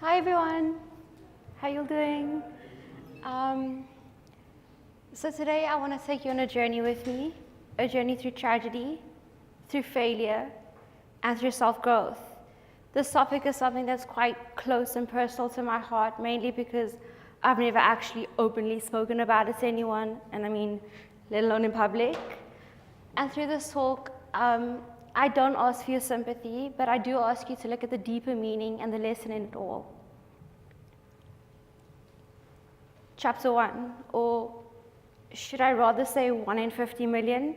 Hi everyone, how you doing? So today I want to take you on a journey with me, a journey through tragedy, through failure, and through self-growth. This topic is something that's quite close and personal to my heart, mainly because I've never actually openly spoken about it to anyone, and I mean, let alone in public. And through this talk, I don't ask for your sympathy, but I do ask you to look at the deeper meaning and the lesson in it all. Chapter 1, or should I rather say 1 in 50 million?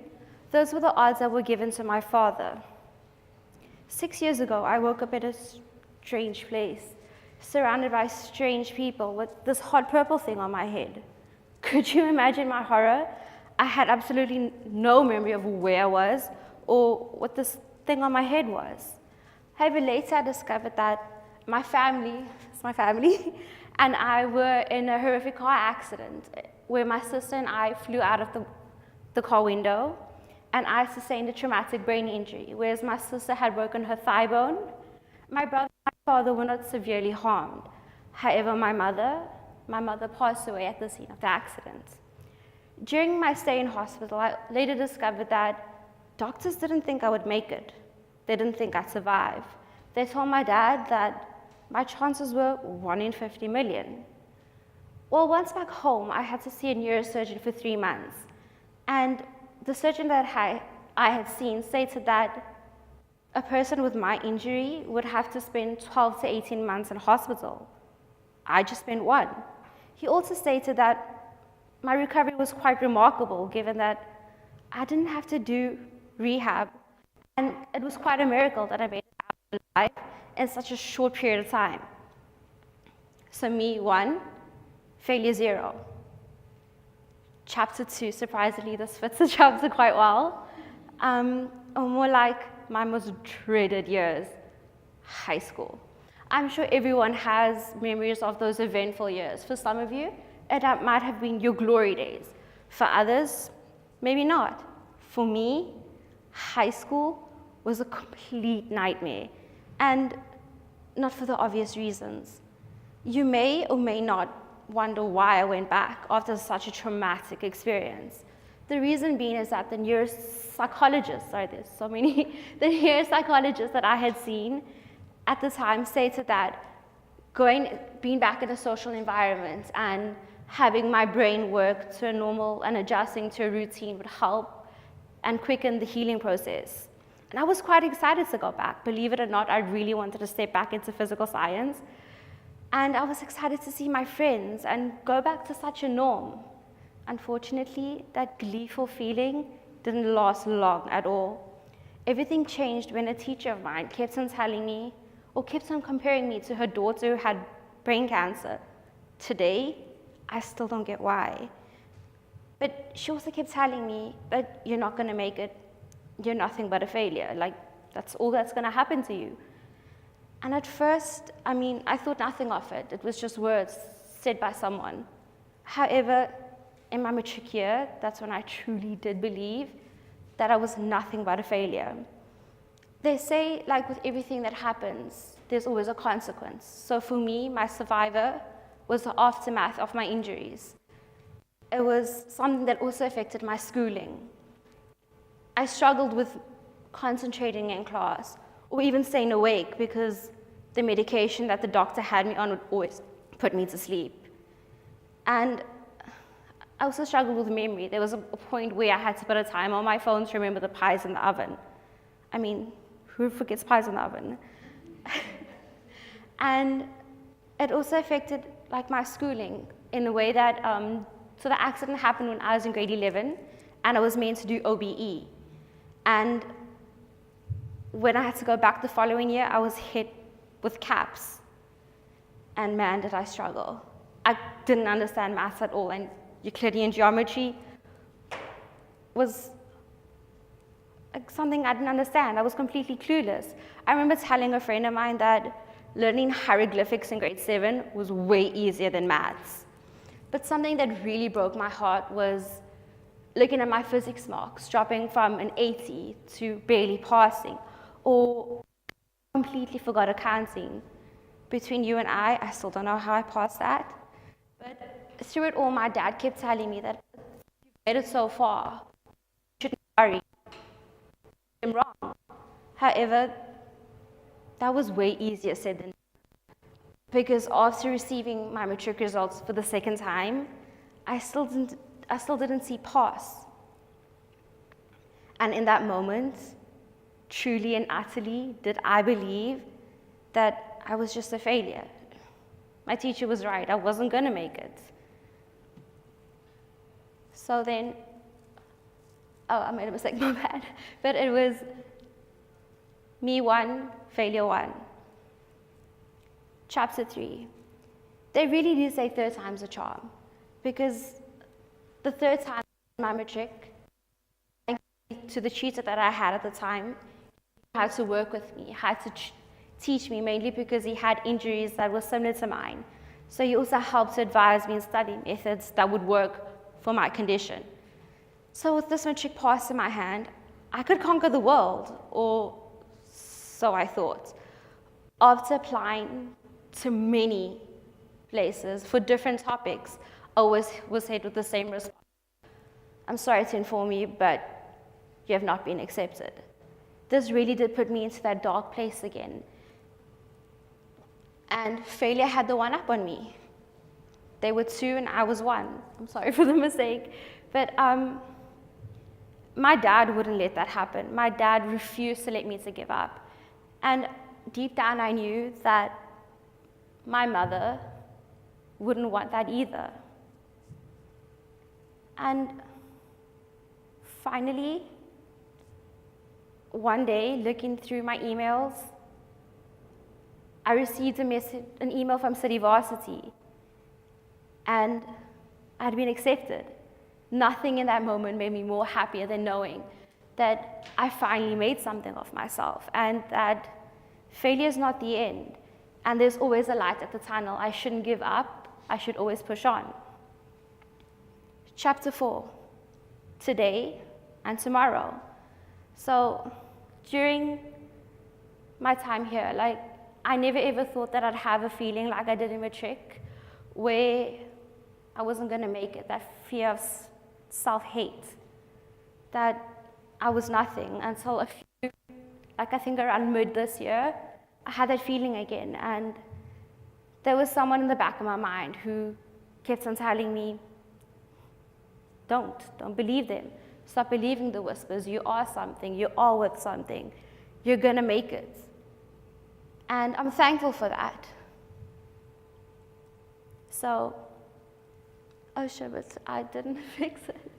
Those were the odds that were given to my father. 6 years ago, I woke up at a strange place, surrounded by strange people with this hot purple thing on my head. Could you imagine my horror? I had absolutely no memory of where I was or what this thing on my head was. However, later I discovered that my family, and I were in a horrific car accident where my sister and I flew out of the car window, and I sustained a traumatic brain injury, whereas my sister had broken her thigh bone. My brother and my father were not severely harmed. However, my mother passed away at the scene of the accident. During my stay in hospital, I later discovered that doctors didn't think I would make it. They didn't think I'd survive. They told my dad that my chances were 1 in 50 million. Well, once back home, I had to see a neurosurgeon for 3 months. And the surgeon that I had seen stated that a person with my injury would have to spend 12 to 18 months in hospital. I just spent 1. He also stated that my recovery was quite remarkable, given that I didn't have to do rehab. And it was quite a miracle that I made it out alive in such a short period of time. So me, 1, failure 0. Chapter 2, surprisingly, this fits the chapter quite well. Or more like my most dreaded years, high school. I'm sure everyone has memories of those eventful years. For some of you, it might have been your glory days. For others, maybe not. For me, high school was a complete nightmare, and not for the obvious reasons. You may or may not wonder why I went back after such a traumatic experience. The reason being is that the neuropsychologists that I had seen at the time stated that being back in a social environment and having my brain work to a normal and adjusting to a routine would help and quicken the healing process. And I was quite excited to go back. Believe it or not, I really wanted to step back into physical science. And I was excited to see my friends and go back to such a norm. Unfortunately, that gleeful feeling didn't last long at all. Everything changed when a teacher of mine kept on telling me, or kept on comparing me to her daughter who had brain cancer. Today, I still don't get why. But she also kept telling me that you're not going to make it. You're nothing but a failure. Like, that's all that's going to happen to you. And at first, I thought nothing of it. It was just words said by someone. However, in my matric year, that's when I truly did believe that I was nothing but a failure. They say, like with everything that happens, there's always a consequence. So for me, my survivor was the aftermath of my injuries. It was something that also affected my schooling. I struggled with concentrating in class or even staying awake because the medication that the doctor had me on would always put me to sleep. And I also struggled with memory. There was a point where I had to put a timer on my phone to remember the pies in the oven. Who forgets pies in the oven? And it also affected my schooling in a way that, so the accident happened when I was in grade 11, and I was meant to do OBE. And when I had to go back the following year, I was hit with CAPS. And man, did I struggle. I didn't understand maths at all, and Euclidean geometry was something I didn't understand. I was completely clueless. I remember telling a friend of mine that learning hieroglyphics in grade 7 was way easier than maths. But something that really broke my heart was looking at my physics marks dropping from an 80 to barely passing, or completely forgot accounting between you and I still don't know how I passed that. But through it all, my dad kept telling me that you've made it so far, you shouldn't worry. I'm wrong. However, that was way easier said than done. Because after receiving my matric results for the second time, I still didn't see pass. And in that moment, truly and utterly, did I believe that I was just a failure. My teacher was right, I wasn't gonna make it. So then, I made a mistake, my bad. But it was me 1, failure 1. Chapter 3. They really do say third time's a charm, because the third time my matric, to the tutor that I had at the time, he had to work with me, had to teach me, mainly because he had injuries that were similar to mine. So he also helped to advise me in study methods that would work for my condition. So with this matric pass in my hand, I could conquer the world, or so I thought. After applying to many places for different topics, I was hit with the same response. I'm sorry to inform you, but you have not been accepted. This really did put me into that dark place again. And failure had the one up on me. They were 2 and I was 1. I'm sorry for the mistake. But my dad wouldn't let that happen. My dad refused to let me to give up. And deep down I knew that my mother wouldn't want that either. And finally, one day, looking through my emails, I received an email from City Varsity, and I'd been accepted. Nothing in that moment made me more happier than knowing that I finally made something of myself, and that failure is not the end, and there's always a light at the tunnel. I shouldn't give up. I should always push on. Chapter 4, today and tomorrow. So during my time here, I never ever thought that I'd have a feeling like I did in matric, where I wasn't gonna make it, that fear of self-hate, that I was nothing, until a few, I think around mid this year, I had that feeling again, and there was someone in the back of my mind who kept on telling me, don't believe them. Stop believing the whispers. You are something. You are worth something. You're gonna make it. And I'm thankful for that. So, oh shit, but I didn't fix it.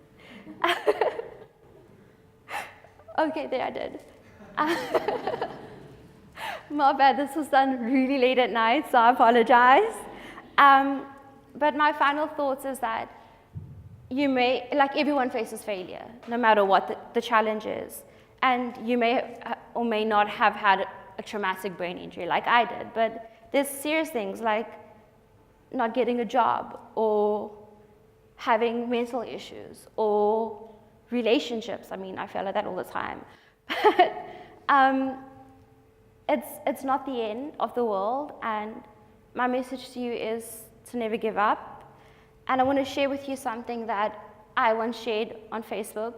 Okay, there I did. My bad, this was done really late at night, so I apologize. But my final thoughts is that you may, everyone faces failure, no matter what the challenge is. And you may or may not have had a traumatic brain injury like I did, but there's serious things like not getting a job, or having mental issues, or relationships. I mean, I feel like that all the time. But it's not the end of the world, and my message to you is to never give up. And I want to share with you something that I once shared on Facebook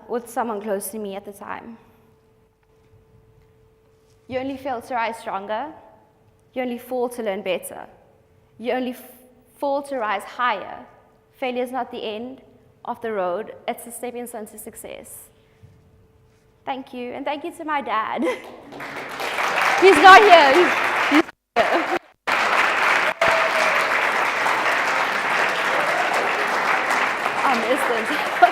with someone close to me at the time. You only fail to rise stronger. You only fall to learn better. You only fall to rise higher. Failure is not the end of the road. It's a stepping stone to success. Thank you, and thank you to my dad. He's not here. He's here. I missed it.